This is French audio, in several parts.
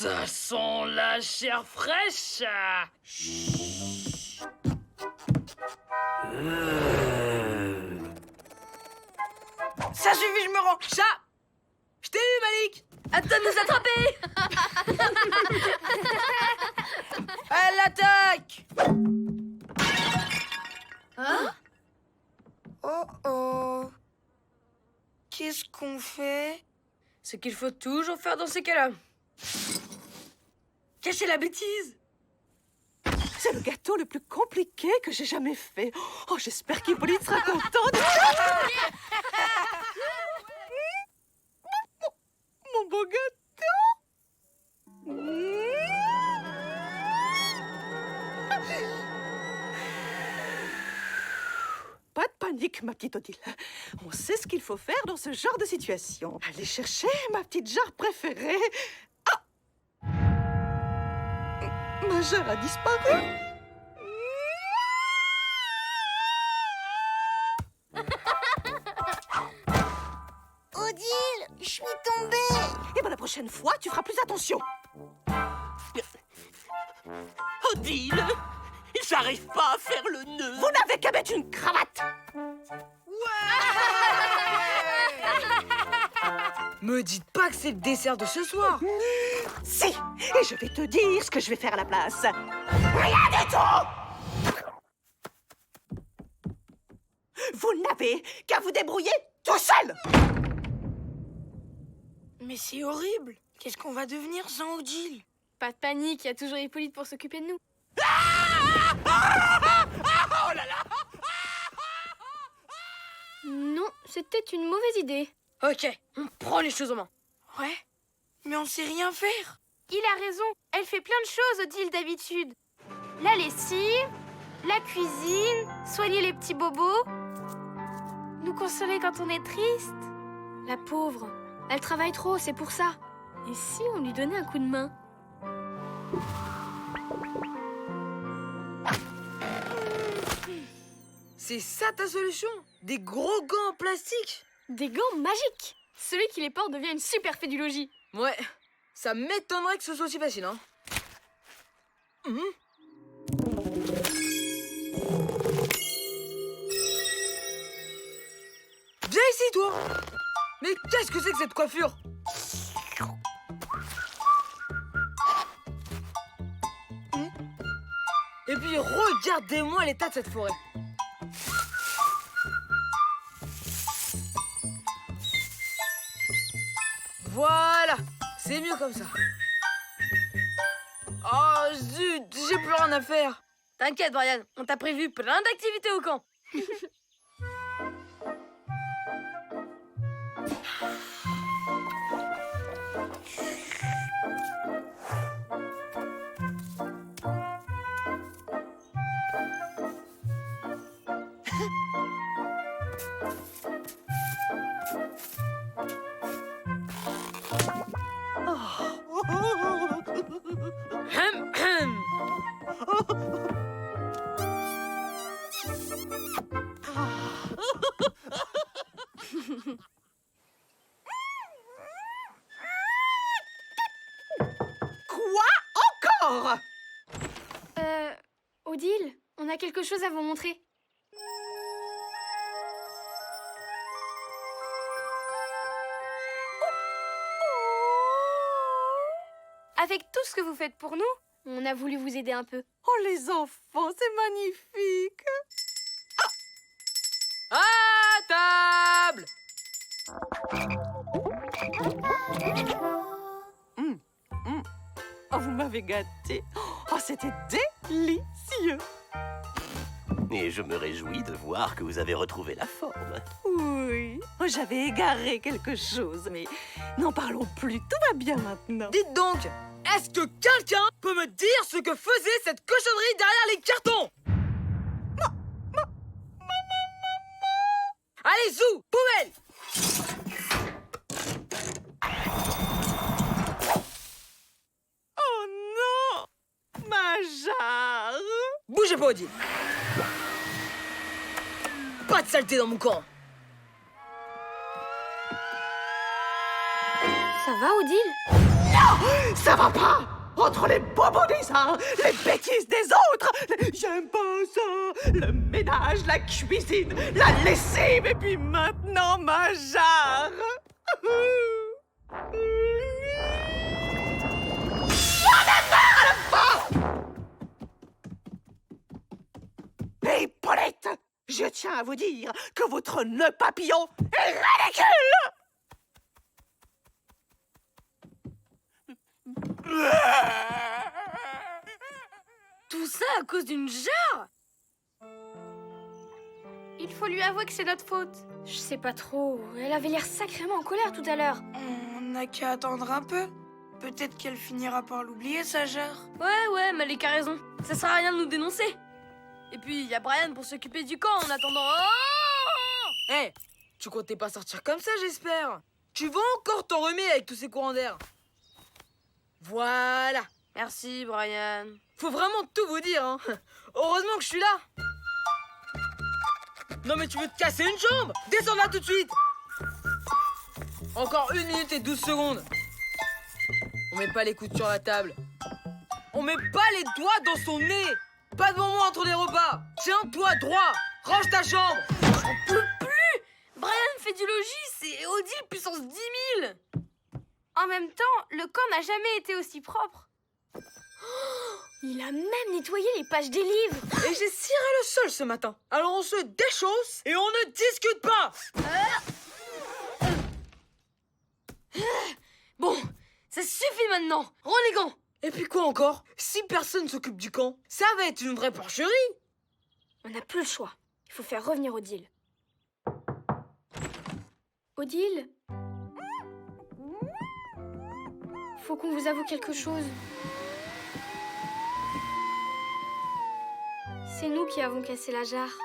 Ça sent la chair fraîche. Ça suffit, je me rends. Chat! Je t'ai eu, Malik! À toi de nous attraper! Elle l'attaque. Hein? Oh oh. Qu'est-ce qu'on fait? Ce qu'il faut toujours faire dans ces cas-là. Cacher la bêtise! C'est le gâteau le plus compliqué que j'ai jamais fait. Oh, j'espère qu'Hippolyte sera contente. Mon beau gâteau. Pas de panique, ma petite Odile. On sait ce qu'il faut faire dans ce genre de situation. Allez chercher ma petite jarre préférée. Ah! Ma jarre a disparu. Odile, je suis tombée. Et bien la prochaine fois, tu feras plus attention. Odile, j'arrive pas à faire le nœud. Vous n'avez qu'à mettre une cravate. Me dites pas que c'est le dessert de ce soir! Si, et je vais te dire ce que je vais faire à la place. Rien du tout. Vous n'avez qu'à vous débrouiller tout seul. Mais c'est horrible. Qu'est-ce qu'on va devenir sans Odile? Pas de panique, il y a toujours Hippolyte pour s'occuper de nous. Non, c'était une mauvaise idée. Ok, on prend les choses en main. Ouais, mais on sait rien faire. Il a raison, elle fait plein de choses, Odile, d'habitude. La lessive, la cuisine, soigner les petits bobos, nous consoler quand on est triste. La pauvre, elle travaille trop, c'est pour ça. Et si on lui donnait un coup de main? C'est ça ta solution? Des gros gants en plastique? Des gants magiques. Celui qui les porte devient une super fédulogie. Ouais, ça m'étonnerait que ce soit aussi facile, hein. Viens ici, toi! Mais qu'est-ce que c'est que cette coiffure? Et puis regardez-moi l'état de cette forêt. Voilà, c'est mieux comme ça. Oh zut, j'ai plus rien à faire. T'inquiète, Brian, on t'a prévu plein d'activités au camp. Hum, hum. Quoi encore? Odile, on a quelque chose à vous montrer. Avec tout ce que vous faites pour nous, on a voulu vous aider un peu. Oh les enfants, c'est magnifique. À table! Oh, vous m'avez gâté. Oh, c'était délicieux. Et je me réjouis de voir que vous avez retrouvé la forme. Oui, oh, j'avais égaré quelque chose, mais n'en parlons plus. Tout va bien maintenant. Dites donc, est-ce que quelqu'un peut me dire ce que faisait cette cochonnerie derrière les cartons? Allez, zou, poubelle! Oh non, ma jarre. Bougez pas, Odile. Pas de saleté dans mon camp. Ça va, Odile? Non, ça va pas. Entre les bobos des uns, les bêtises des autres, j'aime pas ça. Le ménage, la cuisine, la lessive et puis maintenant ma jarre. Hé, Paulette, je tiens à vous dire que votre nœud papillon est ridicule. Tout ça à cause d'une jarre? Il faut lui avouer que c'est notre faute. Je sais pas trop. Elle avait l'air sacrément en colère tout à l'heure. On n'a qu'à attendre un peu. Peut-être qu'elle finira par l'oublier, sa jarre. Ouais, Malik a raison. Ça sert à rien de nous dénoncer. Et puis, il y a Brian pour s'occuper du camp en attendant. Hé, tu comptais pas sortir comme ça, j'espère. Tu vas encore t'en remettre avec tous ces courants d'air. Voilà. Merci, Brian. Faut vraiment tout vous dire, hein. Heureusement que je suis là. Non mais tu veux te casser une jambe? Descends là tout de suite. Encore 1 minute et 12 secondes. On met pas les coudes sur la table. On met pas les doigts dans son nez. Pas de moment entre les repas. Tiens-toi droit. Range ta chambre. J'en peux plus. Brian fait du logis, c'est Odile puissance 10 000. En même temps, le camp n'a jamais été aussi propre. Il a même nettoyé les pages des livres. Et j'ai ciré le sol ce matin. Alors on se déchausse et on ne discute pas. Bon, ça suffit maintenant. Rends les gants. Et puis quoi encore? Si personne s'occupe du camp, ça va être une vraie porcherie. On n'a plus le choix. Il faut faire revenir Odile. Odile? Faut qu'on vous avoue quelque chose. C'est nous qui avons cassé la jarre.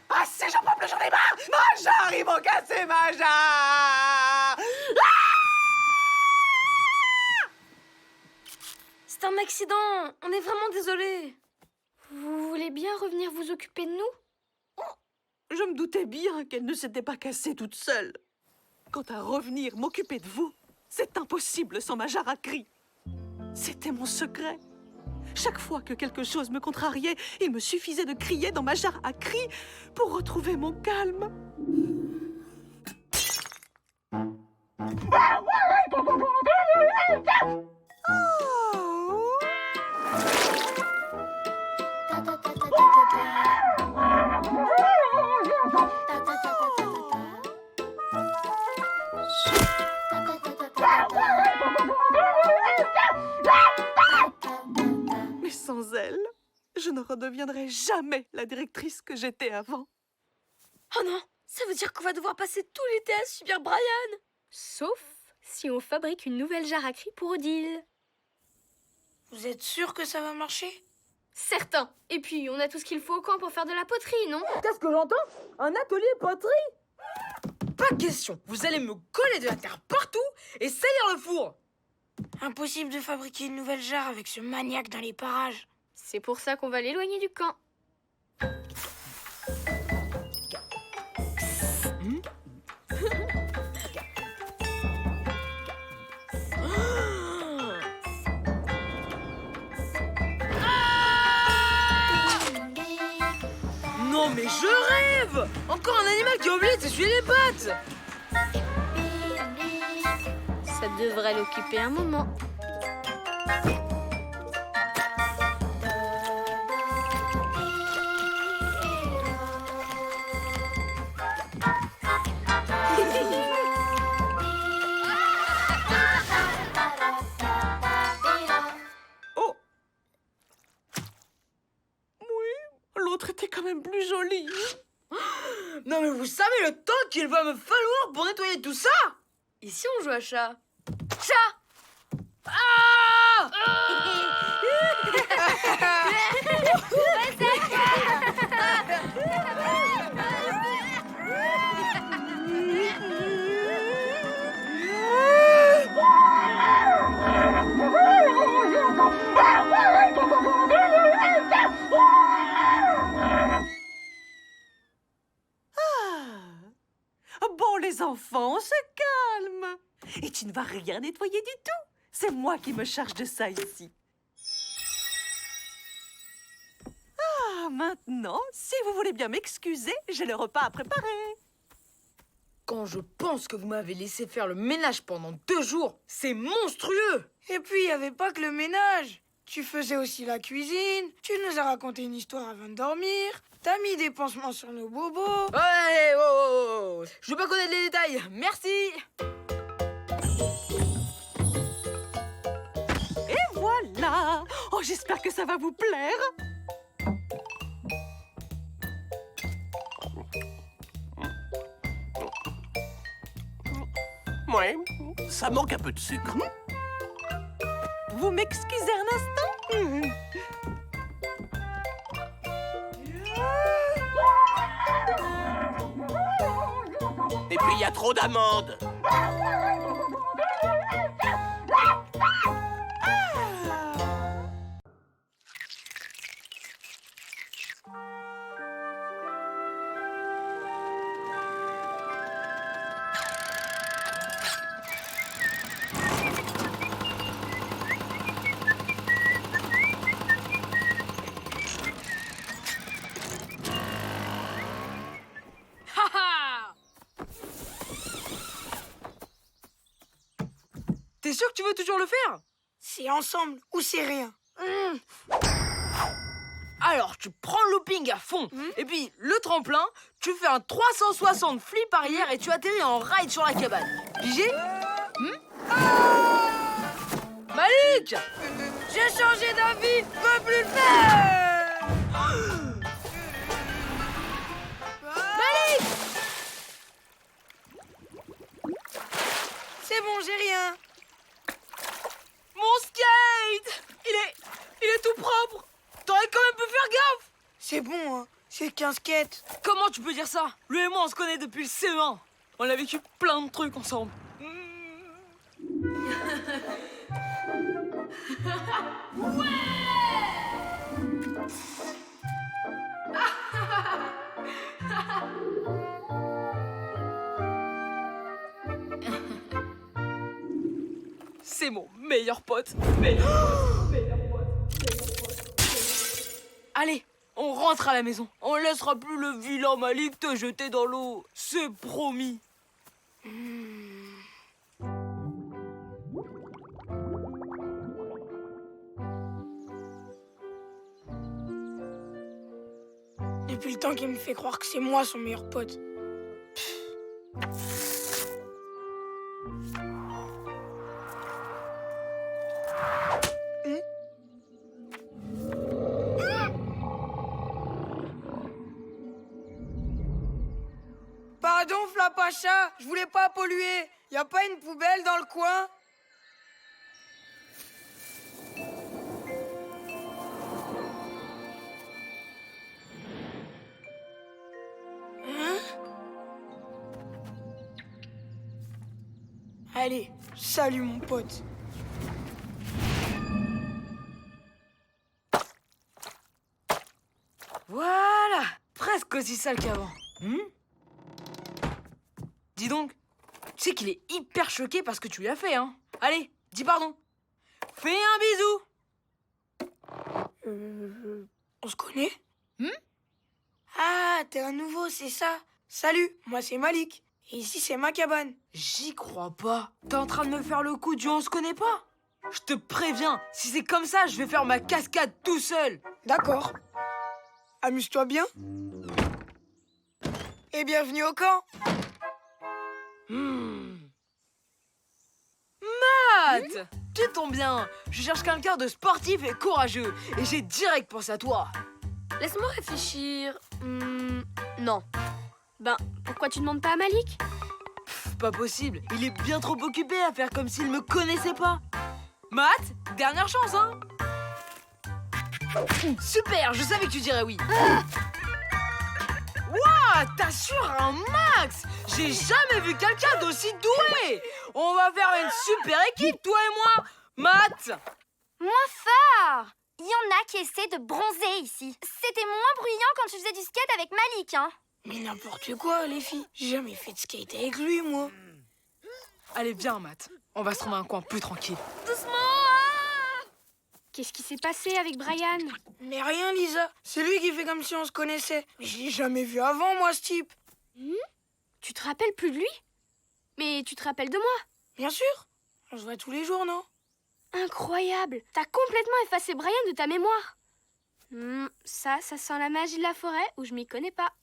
Ah, si j'en peux plus, j'en ai marre. Ma jarre, ils vont casser ma jarre. C'est un accident. On est vraiment désolé. Vous voulez bien revenir vous occuper de nous? Je me doutais bien qu'elle ne s'était pas cassée toute seule. Quant à revenir m'occuper de vous, c'est impossible sans ma jarre à cris. C'était mon secret. Chaque fois que quelque chose me contrariait, il me suffisait de crier dans ma jarre à cris pour retrouver mon calme. Oh. Mais sans elle, je ne redeviendrai jamais la directrice que j'étais avant. Oh non, ça veut dire qu'on va devoir passer tout l'été à subir Brian. Sauf si on fabrique une nouvelle jarre à cris pour Odile. Vous êtes sûr que ça va marcher? Certain. Et puis, on a tout ce qu'il faut au camp pour faire de la poterie, non? Qu'est-ce que j'entends? Un atelier poterie? Pas question. Vous allez me coller de la terre partout et salir le four. Impossible de fabriquer une nouvelle jarre avec ce maniaque dans les parages. C'est pour ça qu'on va l'éloigner du camp. Non mais je rêve! Encore un animal qui a oublié de s'essuyer les pattes! Ça devrait l'occuper un moment. Oh! Oui, l'autre était quand même plus jolie. Non mais vous savez le temps qu'il va me falloir pour nettoyer tout ça? Et si on joue à chat? Chat! Ah! les enfants, on se calme. Et tu ne vas rien nettoyer du tout. C'est moi qui me charge de ça ici. Ah, maintenant, si vous voulez bien m'excuser, j'ai le repas à préparer. Quand je pense que vous m'avez laissé faire le ménage pendant 2 jours, c'est monstrueux! Et puis, il n'y avait pas que le ménage. Tu faisais aussi la cuisine, tu nous as raconté une histoire avant de dormir, t'as mis des pansements sur nos bobos. Ouais, oh, oh, oh. Je veux pas connaître les détails, merci! Et voilà. Oh, j'espère que ça va vous plaire. Ouais, ça manque un peu de sucre. Vous m'excusez un instant? Et puis il y a trop d'amandes. T'es sûr que tu veux toujours le faire? C'est ensemble ou c'est rien. Alors, tu prends le looping à fond, et puis le tremplin, tu fais un 360 flip arrière et tu atterris en ride sur la cabane. Pigé? Malik! J'ai changé d'avis, peux plus le faire. Malik! C'est bon, j'ai rien. Mon skate! Il est tout propre! T'aurais quand même pu faire gaffe! C'est bon, hein. C'est qu'un skate. Comment tu peux dire ça? Lui et moi, on se connaît depuis le CE1. On a vécu plein de trucs ensemble. C'est mon meilleur pote. Allez, on rentre à la maison. On laissera plus le vilain Malik te jeter dans l'eau. C'est promis. Depuis le temps qu'il me fait croire que c'est moi son meilleur pote. Pardon, Flapacha, je voulais pas polluer. Y a pas une poubelle dans le coin? Allez, salut mon pote. Voilà, presque aussi sale qu'avant. Dis donc, tu sais qu'il est hyper choqué parce que tu lui as fait, hein? Allez, dis pardon. Fais un bisou. On se connaît? Ah, t'es un nouveau, c'est ça. Salut, moi c'est Malik. Et ici c'est ma cabane. J'y crois pas. T'es en train de me faire le coup du on se connaît pas? Je te préviens, si c'est comme ça, je vais faire ma cascade tout seul. D'accord. Amuse-toi bien. Et bienvenue au camp. Matt, tu tombes bien. Je cherche quelqu'un de sportif et courageux. Et j'ai direct pensé à toi. Laisse-moi réfléchir. Non. Ben, pourquoi tu demandes pas à Malik? Pas possible, il est bien trop occupé à faire comme s'il me connaissait pas. Matt, dernière chance, hein? Super, je savais que tu dirais oui. Waouh, t'assures un max. J'ai jamais vu quelqu'un d'aussi doué. On va faire une super équipe, toi et moi. Matt. Moins fort! Il y en a qui essaient de bronzer ici. C'était moins bruyant quand tu faisais du skate avec Malik, hein? Mais n'importe quoi, les filles. J'ai jamais fait de skate avec lui, moi. Allez, viens, Matt. On va se trouver un coin plus tranquille. Doucement. Qu'est-ce qui s'est passé avec Brian? Mais rien, Lisa. C'est lui qui fait comme si on se connaissait. Mais je l'ai jamais vu avant, moi, ce type. Tu te rappelles plus de lui? Mais tu te rappelles de moi? Bien sûr. On se voit tous les jours, non? Incroyable! T'as complètement effacé Brian de ta mémoire. Ça sent la magie de la forêt où je m'y connais pas.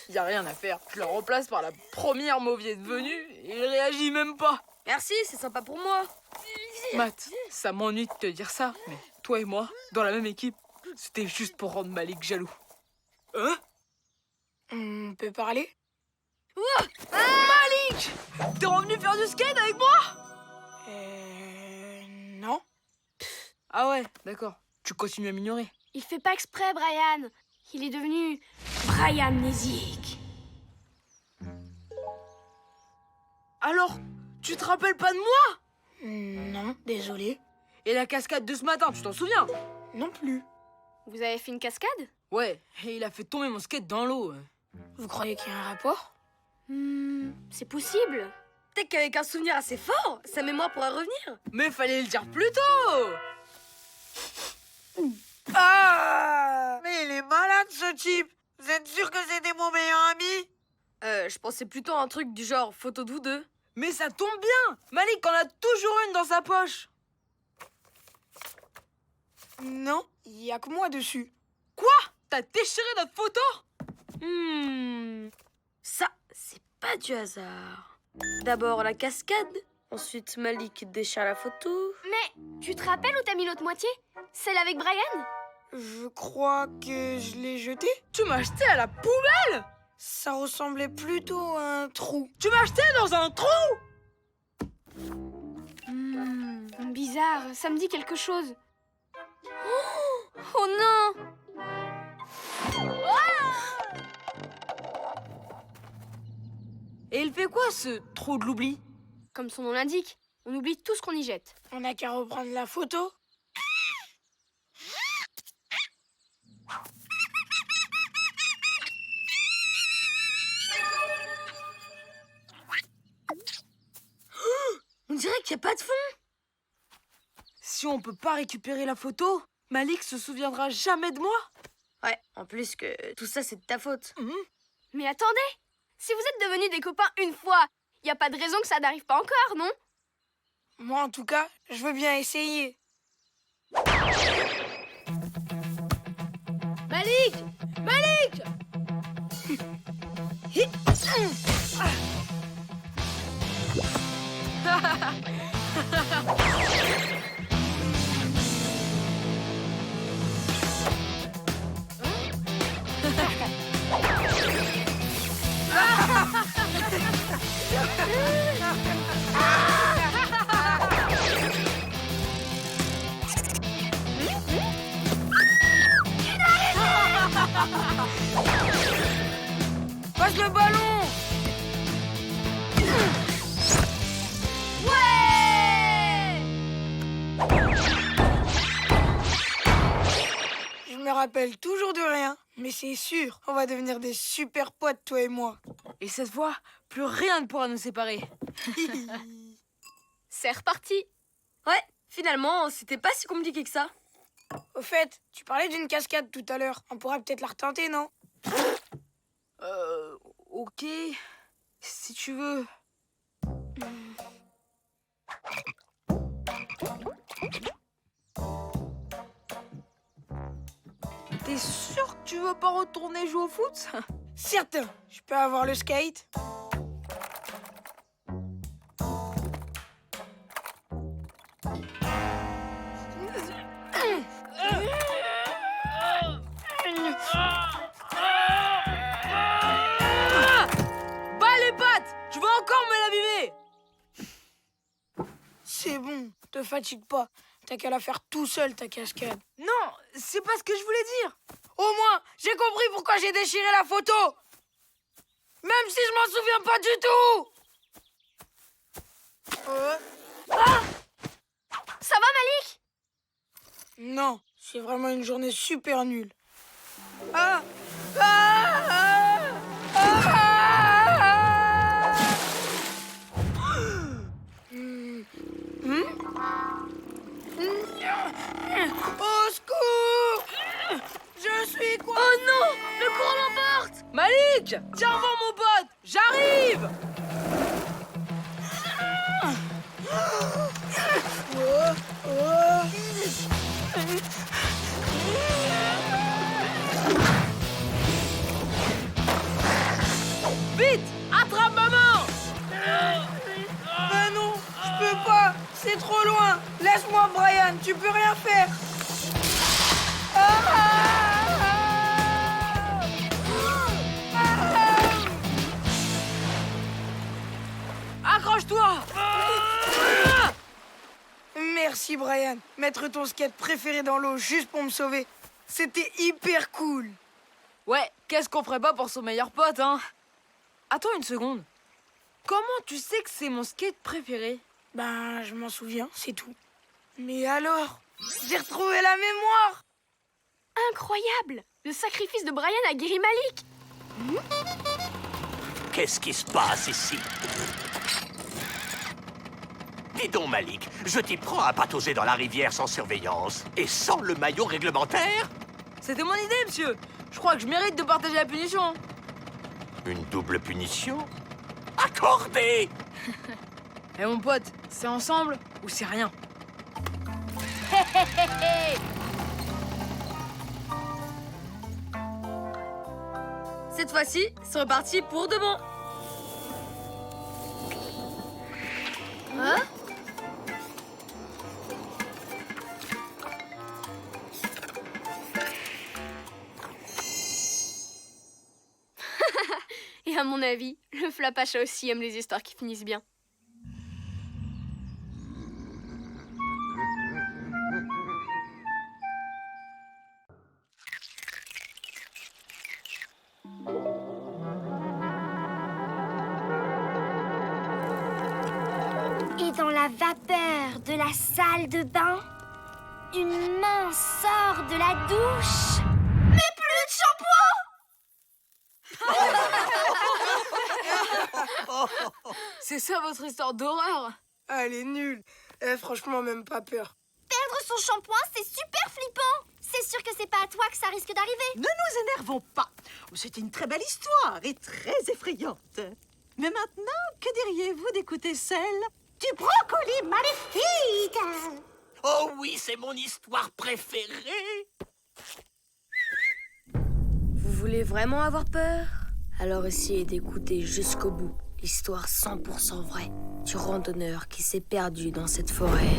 Y a rien à faire. Je le remplace par la première mauviette venue et il réagit même pas. Merci, c'est sympa pour moi. Matt, ça m'ennuie de te dire ça, mais toi et moi, dans la même équipe, c'était juste pour rendre Malik jaloux. Hein? On peut parler? Malik! T'es revenu faire du skate avec moi? Non. Ah ouais, d'accord. Tu continues à m'ignorer. Il fait pas exprès, Brian. Il est devenu Brian Amnésique. Alors, tu te rappelles pas de moi? Non, désolé. Et la cascade de ce matin, tu t'en souviens? Non plus. Vous avez fait une cascade? Ouais, et il a fait tomber mon skate dans l'eau. Vous croyez qu'il y a un rapport? C'est possible. Peut-être qu'avec un souvenir assez fort, sa mémoire pourrait revenir. Mais fallait le dire plus tôt! Ah! Mais il est malade, ce type. Vous êtes sûr que c'était mon meilleur ami? Je pensais plutôt à un truc du genre photo de vous deux. Mais ça tombe bien! Malik en a toujours une dans sa poche! Non, il y a que moi dessus. Quoi? T'as déchiré notre photo? Ça, c'est pas du hasard. D'abord la cascade, ensuite Malik déchire la photo. Mais tu te rappelles où t'as mis l'autre moitié? Celle avec Brian? Je crois que je l'ai jeté. Tu m'as jeté à la poubelle? Ça ressemblait plutôt à un trou. Tu m'as jeté dans un trou? Bizarre, ça me dit quelque chose. Oh non! Et il fait quoi, ce trou de l'oubli? Comme son nom l'indique, on oublie tout ce qu'on y jette. On n'a qu'à reprendre la photo. On dirait qu'il n'y a pas de fond. Si on peut pas récupérer la photo, Malik se souviendra jamais de moi. Ouais, en plus que tout ça c'est de ta faute. Mais attendez! Si vous êtes devenus des copains une fois, y a pas de raison que ça n'arrive pas encore, non? Moi, en tout cas, je veux bien essayer. Malik! Malik! Passe le ballon! Je me rappelle toujours de rien, mais c'est sûr, on va devenir des super potes, toi et moi. Et cette fois, plus rien ne pourra nous séparer. C'est reparti. Ouais, finalement, c'était pas si compliqué que ça. Au fait, tu parlais d'une cascade tout à l'heure. On pourrait peut-être la retenter, non? Ok. Si tu veux. T'es sûr que tu veux pas retourner jouer au foot? Certain. Je peux avoir le skate? Bas les pattes! Tu vas encore me l'abîmer! C'est bon, te fatigue pas. T'as qu'à la faire tout seul, ta cascade. Non, c'est pas ce que je voulais dire. Au moins, j'ai compris pourquoi j'ai déchiré la photo. Même si je m'en souviens pas du tout. Ça va, Malik? Non, C'est vraiment une journée super nulle. Ah! Ah! Ah! Ah! Au secours! Je suis quoi? Oh non! Le courant l'emporte! Malik! Tiens avant mon pote! J'arrive! Vite! Attrape maman! Ben non, je peux pas. C'est trop loin. Laisse-moi, Brian. Tu peux rien faire. Accroche-toi! Merci, Brian. Mettre ton skate préféré dans l'eau juste pour me sauver. C'était hyper cool. Ouais, qu'est-ce qu'on ferait pas pour son meilleur pote, hein? Attends une seconde. Comment tu sais que c'est mon skate préféré? Ben, je m'en souviens, c'est tout. Mais alors? J'ai retrouvé la mémoire. Incroyable! Le sacrifice de Brian a guéri Malik. Qu'est-ce qui se passe ici? Dis donc, Malik, je t'y prends à patauger dans la rivière sans surveillance et sans le maillot réglementaire? C'était mon idée, monsieur. Je crois que je mérite de partager la punition. Une double punition? Accordée! Eh mon pote, c'est ensemble ou c'est rien? Cette fois-ci, c'est reparti pour de bon. Hein? Et à mon avis, le Flapacha aussi aime les histoires qui finissent bien. Et dans la vapeur de la salle de bain, une main sort de la douche. Mais plus de shampoing! C'est ça votre histoire d'horreur? Ah, elle est nulle. Franchement, même pas peur. Perdre son shampoing, c'est super flippant. C'est sûr que c'est pas à toi que ça risque d'arriver. Ne nous énervons pas. C'était une très belle histoire et très effrayante. Mais maintenant, que diriez-vous d'écouter celle du brocoli maléfique? Oh oui, c'est mon histoire préférée! Vous voulez vraiment avoir peur? Alors essayez d'écouter jusqu'au bout l'histoire 100% vraie du randonneur qui s'est perdu dans cette forêt.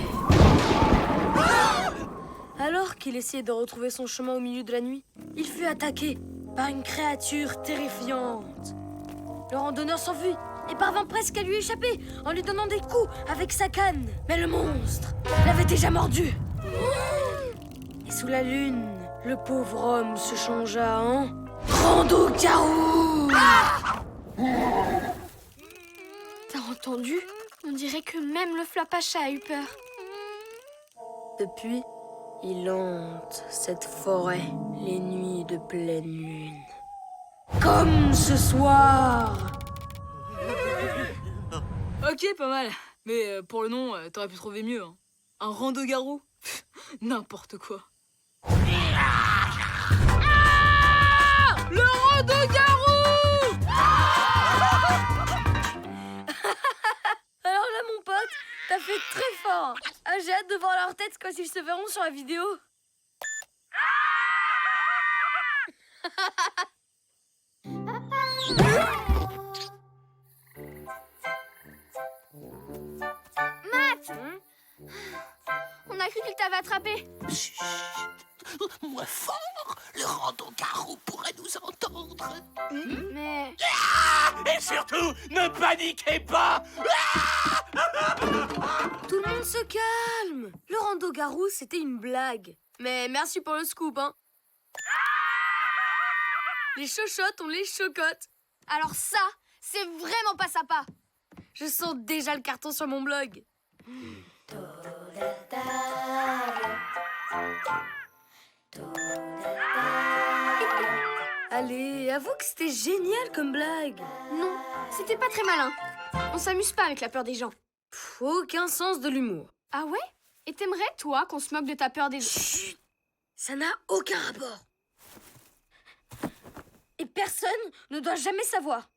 Alors qu'il essayait de retrouver son chemin au milieu de la nuit, il fut attaqué par une créature terrifiante. Le randonneur s'enfuit et parvint presque à lui échapper en lui donnant des coups avec sa canne. Mais le monstre l'avait déjà mordu. Et sous la lune, le pauvre homme se changea en rando-garou. T'as entendu? On dirait que même le Flapacha a eu peur. Depuis, il hante cette forêt les nuits de pleine lune. Comme ce soir. Ok, pas mal. Mais pour le nom, t'aurais pu trouver mieux. Hein. Un rando-garou? N'importe quoi. Le rando-garou! Alors là, mon pote, t'as fait très fort. Ah, j'ai hâte de voir leur tête quand ils se verront sur la vidéo. Matt! On a cru qu'il t'avait attrapé. Chut! Moins fort! Le rando-garou pourrait nous entendre! Mais... Et surtout, ne paniquez pas! Tout le monde se calme. Le rando-garou, c'était une blague. Mais merci pour le scoop, hein. Les chochottes, on les chocotte. Alors ça, c'est vraiment pas sympa. Je sens déjà le carton sur mon blog. Allez, avoue que c'était génial comme blague. Non, c'était pas très malin. On s'amuse pas avec la peur des gens. Aucun sens de l'humour. Ah ouais? Et t'aimerais, toi, qu'on se moque de ta peur des gens? Chut, ça n'a aucun rapport. Et personne ne doit jamais savoir.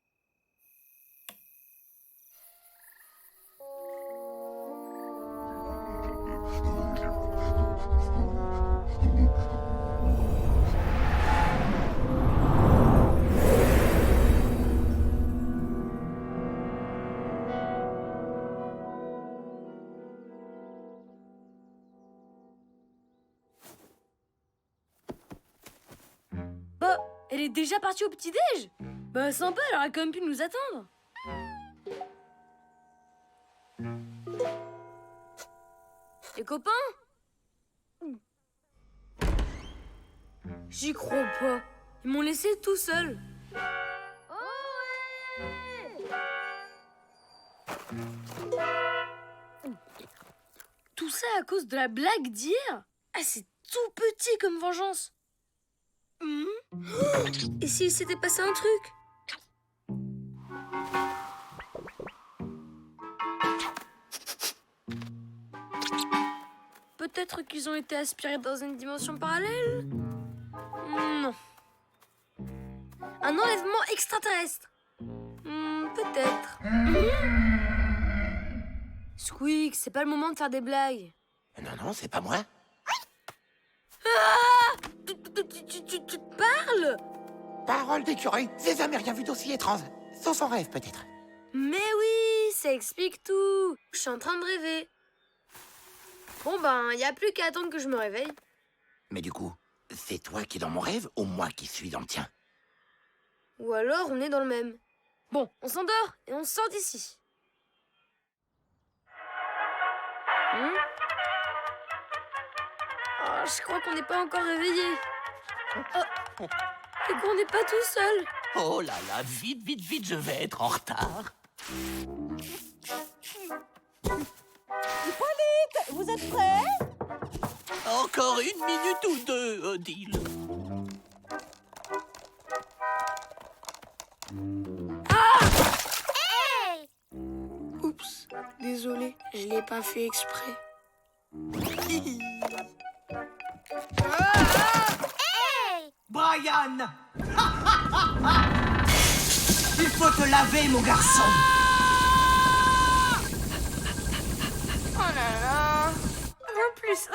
Bah, elle est déjà partie au petit-déj. Bah, sympa, elle aurait quand même pu nous attendre. Les copains? J'y crois pas. Ils m'ont laissé tout seul. Tout ça à cause de la blague d'hier? Ah, c'est tout petit comme vengeance. Et s'il s'était passé un truc? Peut-être qu'ils ont été aspirés dans une dimension parallèle? Non. Un enlèvement extraterrestre? Peut-être. Squeak, c'est pas le moment de faire des blagues. Non, c'est pas moi. Tu te parles? Parole d'écureuil, j'ai jamais rien vu d'aussi étrange. Sans son rêve, peut-être. Mais oui, ça explique tout. Je suis en train de rêver. Bon ben, y a plus qu'à attendre que je me réveille. Mais du coup, c'est toi qui es dans mon rêve ou moi qui suis dans le tien? Ou alors on est dans le même. Bon, on s'endort et on sort d'ici. Oh, je crois qu'on n'est pas encore réveillé. Oh, et qu'on n'est pas tout seul. Oh là là, vite, vite, vite, je vais être en retard. Hippolyte, vous êtes prêts? Encore 1 minute ou 2, Odile. Oups, désolé, je l'ai pas fait exprès. Brian! Il faut te laver, mon garçon! Oh là là. En plus,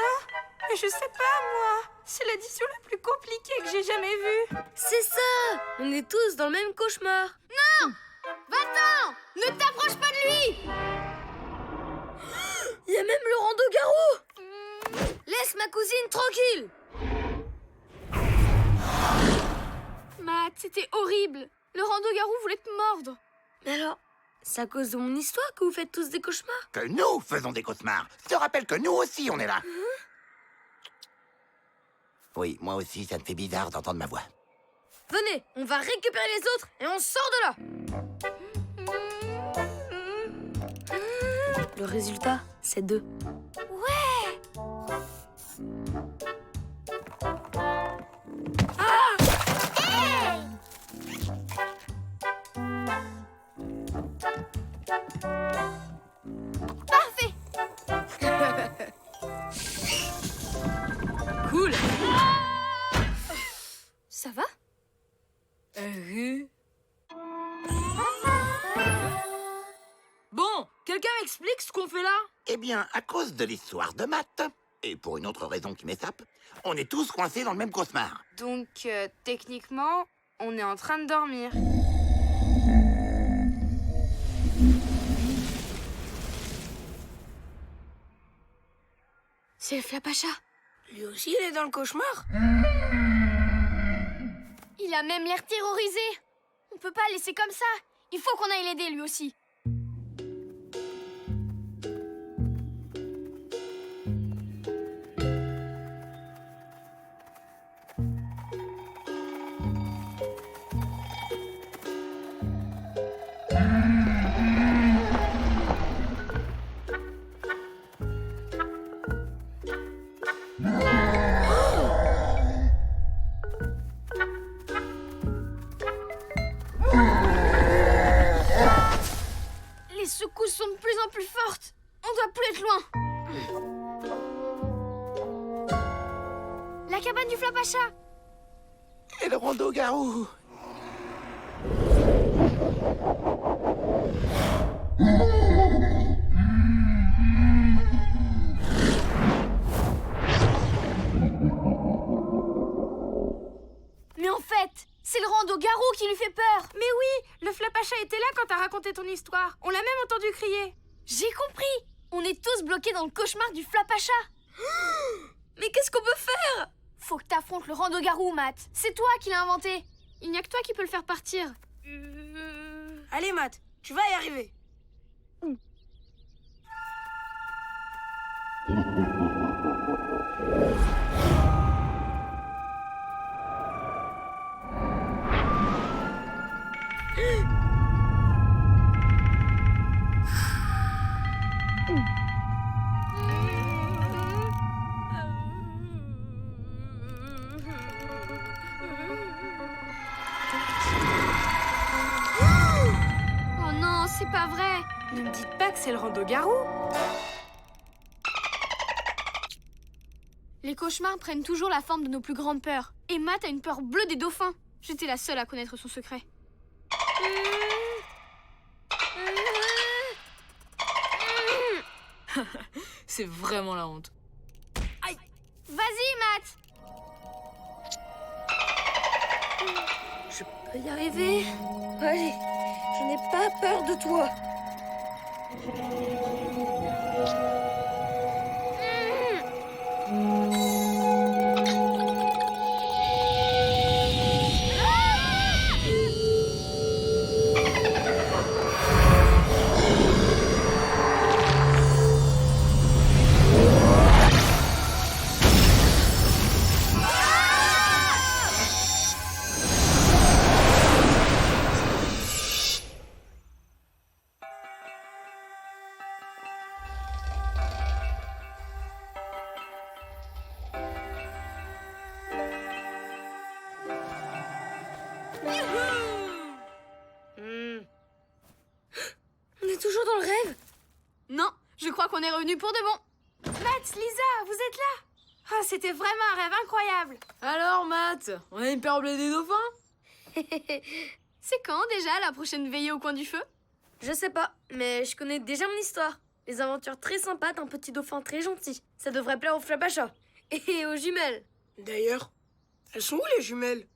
mais je sais pas, moi. C'est l'addition la plus compliquée que j'ai jamais vue. C'est ça. On est tous dans le même cauchemar. Va-t'en! Ne t'approche pas de lui! Il y a même le rando-garou. Laisse ma cousine tranquille. Matt, c'était horrible. Le rando-garou voulait te mordre. Mais alors, c'est à cause de mon histoire que vous faites tous des cauchemars? Que nous faisons des cauchemars. Je te rappelle que nous aussi, on est là. Oui, moi aussi, ça me fait bizarre d'entendre ma voix. Venez, on va récupérer les autres et on sort de là. Le résultat, c'est 2. Parfait! Cool. Ça va? Bon, quelqu'un m'explique ce qu'on fait là? Eh bien, à cause de l'histoire de maths, et pour une autre raison qui m'échappe, on est tous coincés dans le même cauchemar. Donc, techniquement, on est en train de dormir. C'est le Flapacha. Lui aussi, il est dans le cauchemar? Il a même l'air terrorisé. On peut pas laisser comme ça. Il faut qu'on aille l'aider lui aussi. secousses sont de plus en plus fortes. On doit plus être loin. La cabane du Flapacha. Et le rando-garou. Mais en fait, c'est le rando-garou qui lui fait peur. Mais oui, le Flapacha était là quand t'as raconté ton histoire. On l'a même entendu crier. J'ai compris. On est tous bloqués dans le cauchemar du Flapacha. Mais qu'est-ce qu'on peut faire? Faut que t'affrontes le rando-garou, Matt. C'est toi qui l'as inventé. Il n'y a que toi qui peux le faire partir. Allez, Matt, tu vas y arriver. Oh non, c'est pas vrai. Ne me dites pas que c'est le rando-garou. Les cauchemars prennent toujours la forme de nos plus grandes peurs. Et Matt a une peur bleue des dauphins. J'étais la seule à connaître son secret. C'est vraiment la honte. Vas-y, Matt. Je peux y arriver. Allez, je n'ai pas peur de toi. On est toujours dans le rêve? Non, je crois qu'on est revenu pour de bon. Matt, Lisa, vous êtes là? Ah, c'était vraiment un rêve incroyable. Alors, Matt, on a une peur bleue des dauphins? C'est quand déjà la prochaine veillée au coin du feu? Je sais pas, mais je connais déjà mon histoire. Les aventures très sympas d'un petit dauphin très gentil. Ça devrait plaire au Flapacha. Et aux jumelles. D'ailleurs, elles sont où les jumelles?